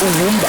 Ugwumba.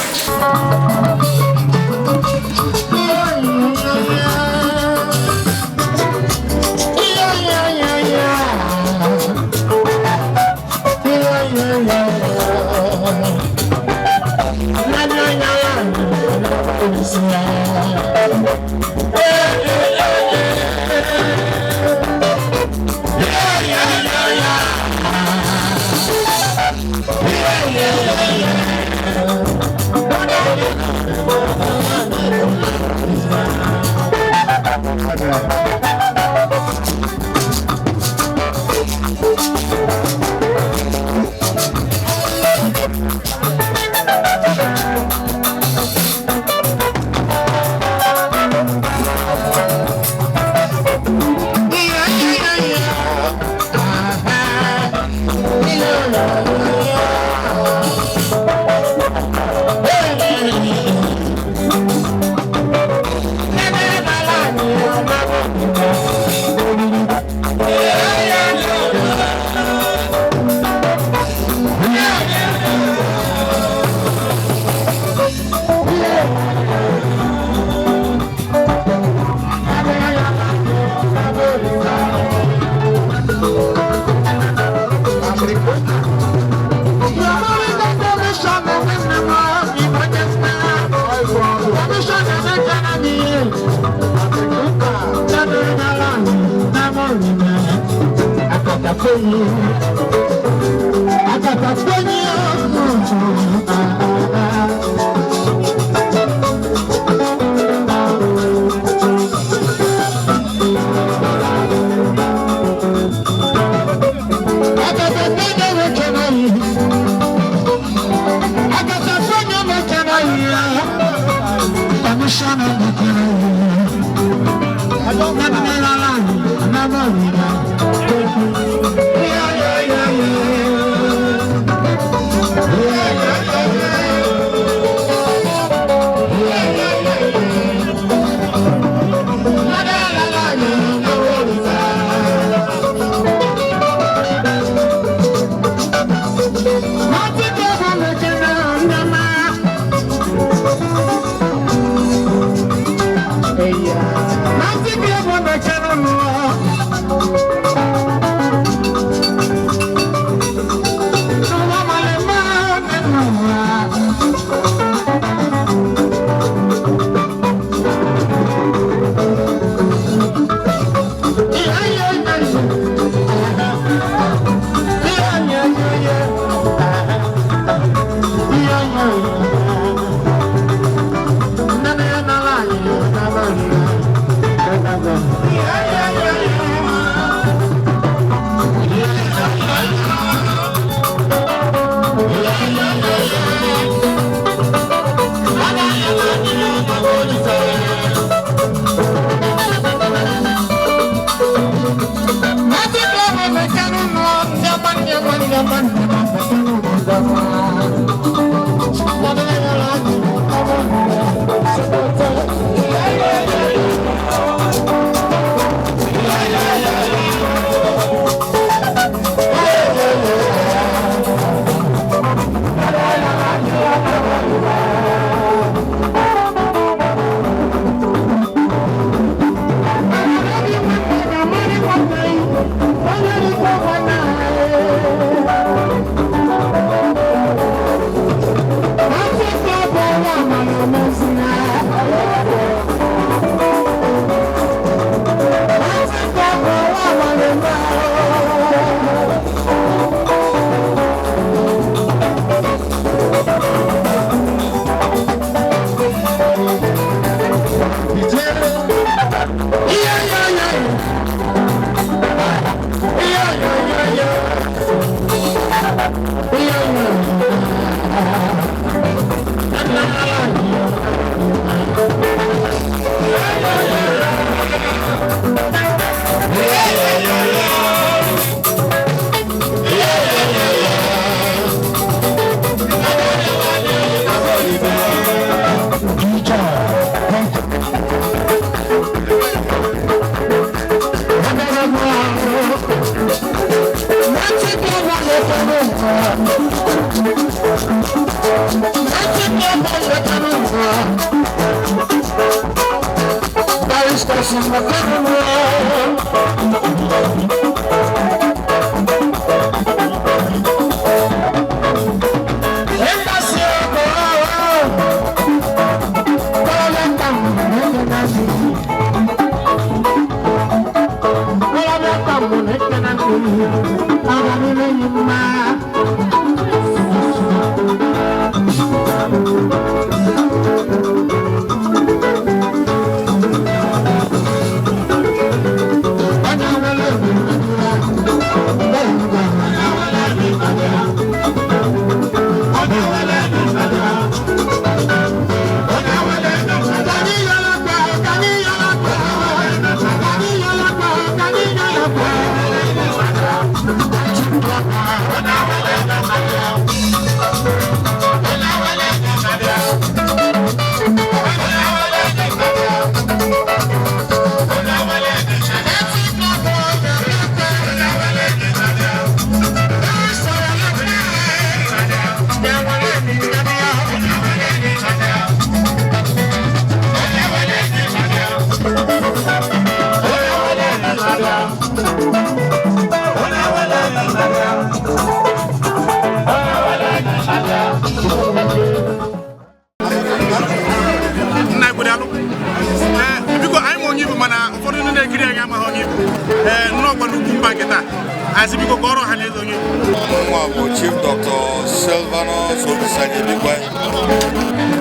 Chief Dr. Silvano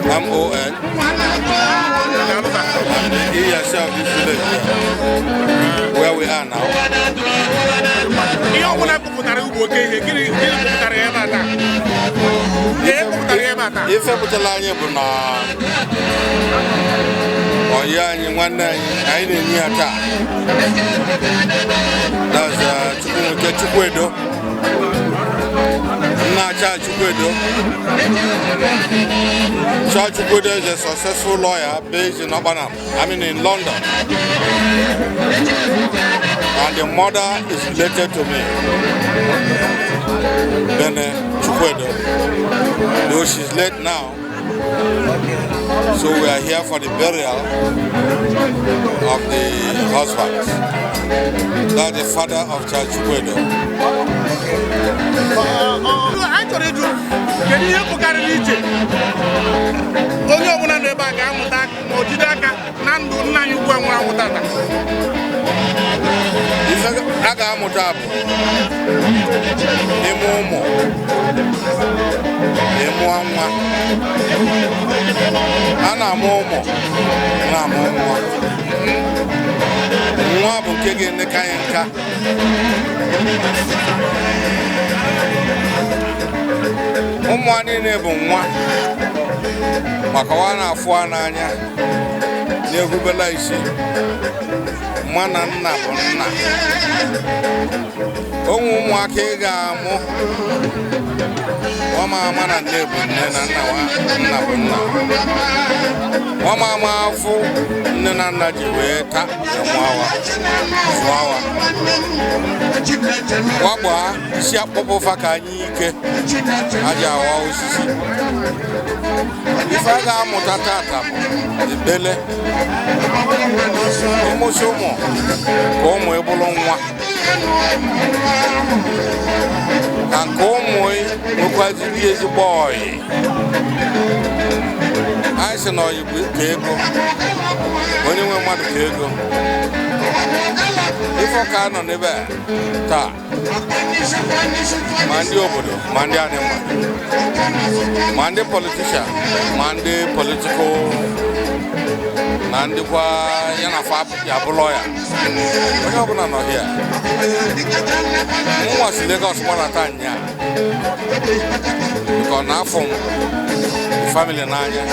MON and the ESL of this village where we are now. If I put a line or young one night, I didn't hear that. That's Chukwuedo. Chukwuedo. Chukwuedo is a successful lawyer based in in London. And the mother is related to me, Chukwuedo, though she's late now. So we are here for the burial of the husband. That's the father of Chukwuedo. Umwani nebu mwa makawana afuana anya negubela isi mwana nna bụ nna onwe ụmụaka ga-amụ ọmama na nne bụ nne na nna bụ nna ọmama afụ nne na nna ji wee ta mwawa zụawa wagba isi akpọpụ fa ka anyị ike aja awa osisi ife a ga-amụta tata bụ ebele ụmụsị ụmụ ka ụmụ ebulu nwa na nke ụmụ nwekwaziri ezigbo ọyị anyị sị na ọyị bụ ka ego onye nwe mmadụ ka ego ife ọka nọ n'ebe a taa ma ndị obodo ma ndị anịma ma ndị politishan ma ndị politikal na ndị kwa ya na fa ya bụ lọya onye ọbụla nọ hịa nwa si Lagos gbarata anya ka ọ na-afọ m famili n'anya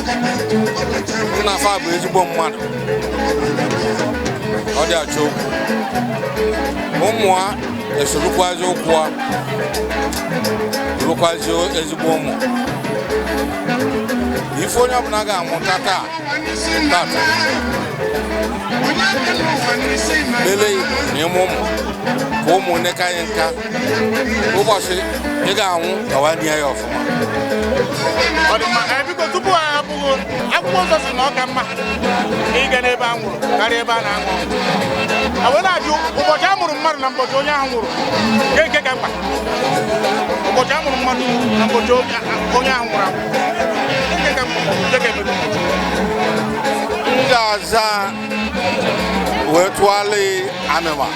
nna fa bụ ezigbo mmadụ ọ dị achọ okwu ụmụ ha esorokwazi okwu ha rụkwazi ezigbo ụmụ ife onye ọbụla ga-amụta taa tata lele n'ime ụmụ ka ụmụ neka anyị nka ụbọchị ị ga-anwụ gawa nye ya ọfụma. akwụkwọ nsọ si na ọ ka mma ịga n'ebe a nwụrụ karịa ebe a na-aṅụ ọgwụ na-ajụ ụbọchị a mụrụ mmadụ na ụbọchị onye ahụ nwụrụ nke ka mkpa ụbọchị a mụrụ mmadụ na ụbọchị onye ahụ nwụrụ anwụ nke ka mkpa nke ka emebe ndị aza wee tụọla amịma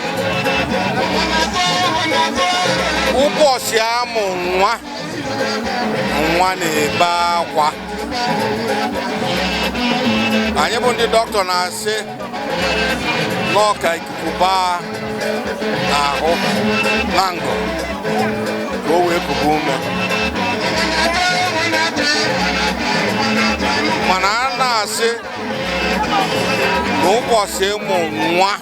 ụbọchị amụ nwa na-ebe akwa anyị bụ ndị dọkịta na-asị n'ọka ikuku baa n'ahụ na ngụ ka o wee kubu ume mana a na-asị n'ụbọchị ịmụ nwa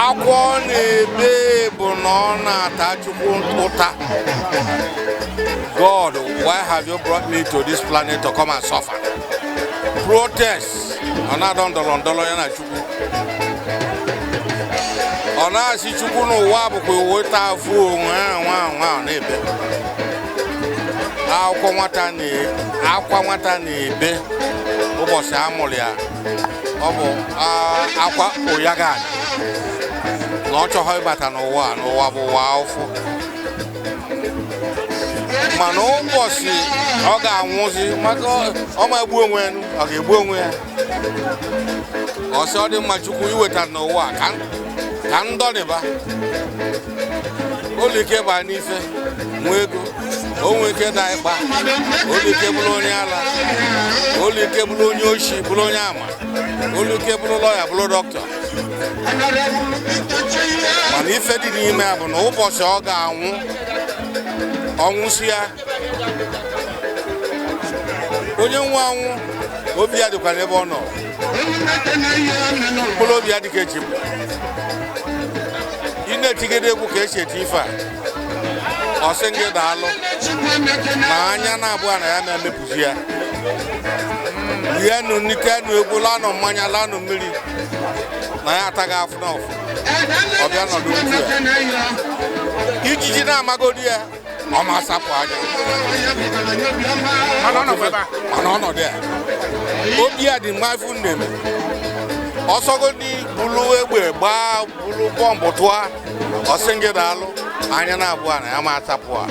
akwa ọ na-ebe bụ na ọ na-ata Chukwu ụta. God, why have you brought me to this planet to come and suffer? Protest. Ọ na-adọ ndọrọndọrọ ya na Chukwu. Ọ na-asị Chukwu n'ụwa bụkwa weta afụ onwe nwa na-ebe. Akwa nwata na-ebe ụbọchị amụrụ ya. Ọ bụ akwa ụyaga na ọ chọghị ịbata n'ụwa bụ ụwa ụfụ. Mana ụbọchị ọ ga-anwụzi maka ọ ma egbu onwe ya, ọ ga-egbu onwe ya. Ọsị ọ dị mma Chukwu iweta n'ụwa ka ndọrịba ụlọ ike baa n'ife nwee ego, o nwee ike daa ịkpa, ụlọ ike bụrụ onye ala, ụlọ ike bụrụ onye oshi, bụrụ onye ama, ụlọ ike bụrụ lọya, bụrụ dọkịta. Mana ife dị n'ime ya bụ na ụbọchị ọ ga-anwụ ọnwụsị ya onye nwe anwụ obi ya dịkwa n'ebe ọ nọ, mkpụrụ obi ya dịka echi ị na-etigide egwu ka esi eti ife a ọsị ngị daalụ ma anya na-abụọ na ya na-emepụzi ya rienụ nitenụ egwu lanụ mmanya lanụ mmiri na ya ataghị afụ n'ọfụ ọbịa nọdụ otu ya ijiji na-amagodi ya ọ ma asapụ anya mana ọnọdụ ya obi ya dị mma ifu nneme ọsọgodi bulu egbe gbaa bulu bọmbụ tụọ ọsị ngị daalụ anya na-abụọ na ya ma asapụ a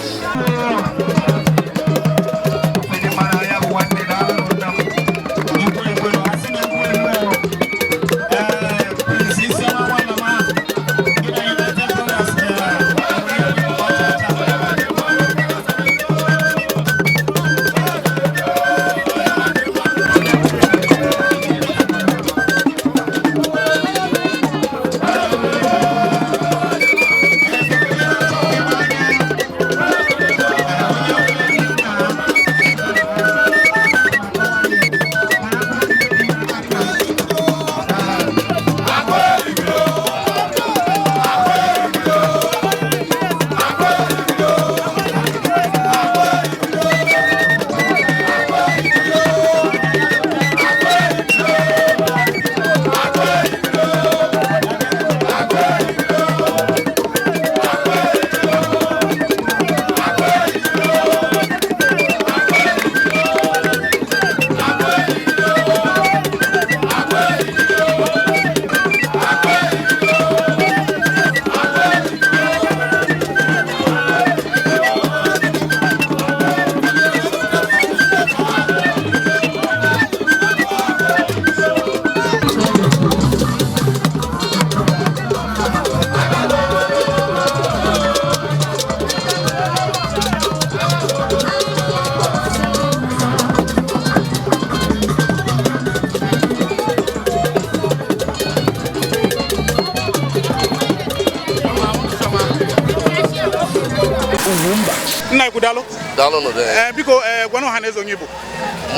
Ugwumba. Nna Ikudalo. Dalo no de. Biko gwanu hanezo onye bụ.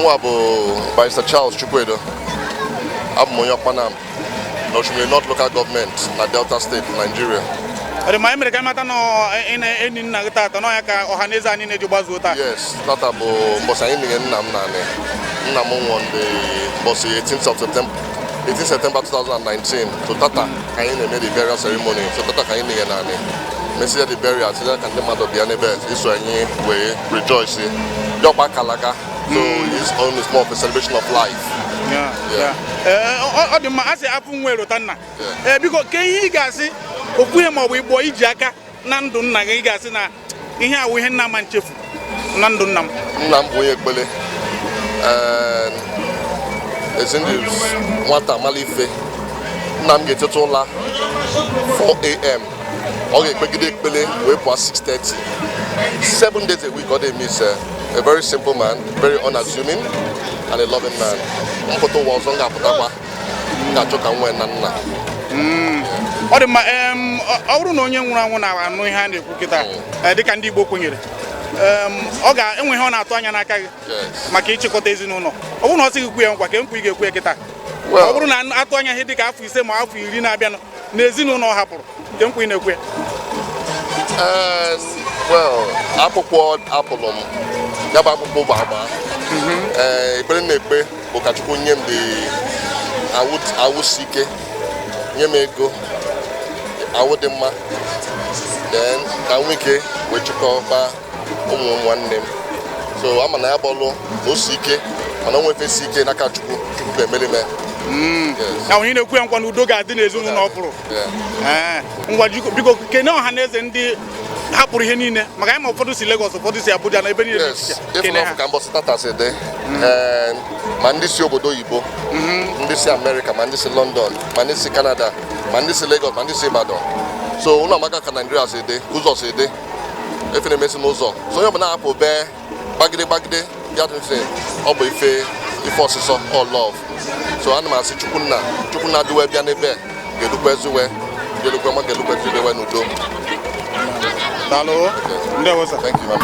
Mwa bụ Barrister Charles Chukwuedo. Abụ m onye Ọkpanam na Oshimiri North Local Government na Delta State, Nigeria. Ode ma emere ka mata no eni nna gị tata no ya ka ọhaneze anyị na-eji gbazuo taa. Yes, tata bụ mbọsị anyị nye nna m naanị. Nna m nwụrụ mbọsị 18 September 2019. So tata ka anyị na-eme the burial ceremony. So tata ka anyị nye naanị. Messi the burial, so that can the mother be an event. This one we rejoice. Your back alaka, So his own is more of a celebration of life. The man I say happen well Rotana. Because can guys see Ugwumba we boy Jaka Nandun Nagasina here we had Naman Chief Nandunam Namboye and it's in the Wata Malife Nam get it all 4 a.m. Okay, we past 6:30. 7 days a week, God miss a very simple man, very unassuming, and a loving man. Oga enwe ha na-atụ anya n'aka gị maka ịchịkọta ezinụlọ ọ bụrụ na ọ sị gị kwue nkwa ka nkwa ị ga-ekwe kịta ọ bụrụ na atụ anya ihe dị ka afọ 5 ma afọ 10 na-abịa n'ezinụlọ ọ hapụrụ ka nkwa ị na-ekwe well akwụkwọ apụlụ m ya bụ akwụkwọ bụ agba ekpere na-ekpe bụ ka Chukwu nye m dị awụsi ike nye m ego awụ dị mma then ka nwee ike wee chịkọba ụmụ nwanne m so ama na ya bọlụ na o si ike mana o nwefesi ike n'aka Chukwu ga-emeri me na onye na-ekwe nkwa na udo ga-adị n'ezinụlọ ọ pụrụ ngwa biko kene ọha na eze ndị hapụrụ ihe niile maka ya ma ụfọdụ si Lagos ụfọdụ si Abuja na ebe niile ka mbọsị tata si dị ma ndị si obodo oyibo ndị si America ma ndị si London ma ndị si Canada ma ndị si Lagos ma ndị si Ibadan so ụlọ amaka ka Nigeria si dị ụzọ si dị efe na-emesi n'ụzọ so onye ọbụla hapụ bee gbagide ya dị ọ bụ ife ọsịsọ all love so ana m asị Chukwunna dịwe bịa n'ebe ga-edukwa eziwe ga-edukwa ma ga-edukwa eziwe n'udo. Dalo, ndewo sir. Thank you, ma'am.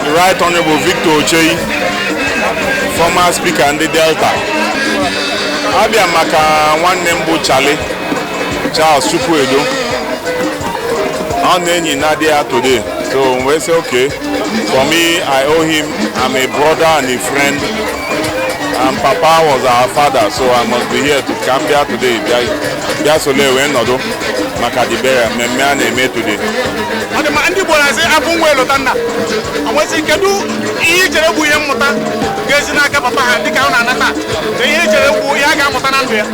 Right Honorable Victor Ochei, former speaker in the Delta. Abia maka nwanne m bụ Charles Chukwuedo. On enyi Nadia today. So we say okay. For me, I owe him. I'm a brother and a friend. And Papa was our father, so I must be here to come here today. Just so we know maka the bear me na-eme today. Ndị Igbo na-asị abụ nwa elotanda anwesị kedu ihe ichere bụ ihe mmụta ga-esi n'aka papa ha dịka ọ na-anata na ihe ichere bụ ihe a ga-amụta na ndụ ya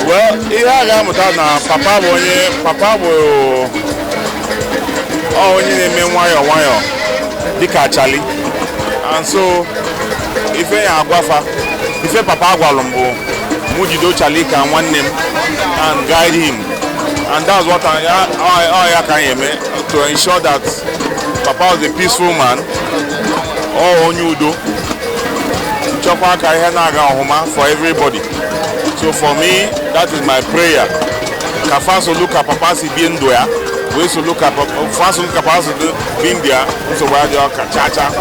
well ihe a ga-amụta na papa bụ onye na-eme nwayọọ dịka Charlie and so ife ya agwafa ife papa gwalụ m bụ mụ jido Charlie ka nwanne m and guide him. And that's what I can to ensure that Papa was a peaceful man. Oh, Onyudo. For everybody. So for me, that is my prayer. Kafaso look at Papa si being there. We also look at Papa being there. So where they are chacha.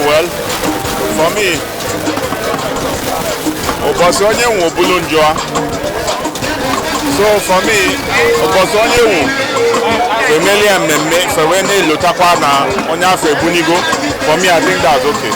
Well, for me, so for me, for me, I think that's okay.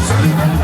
Sorry.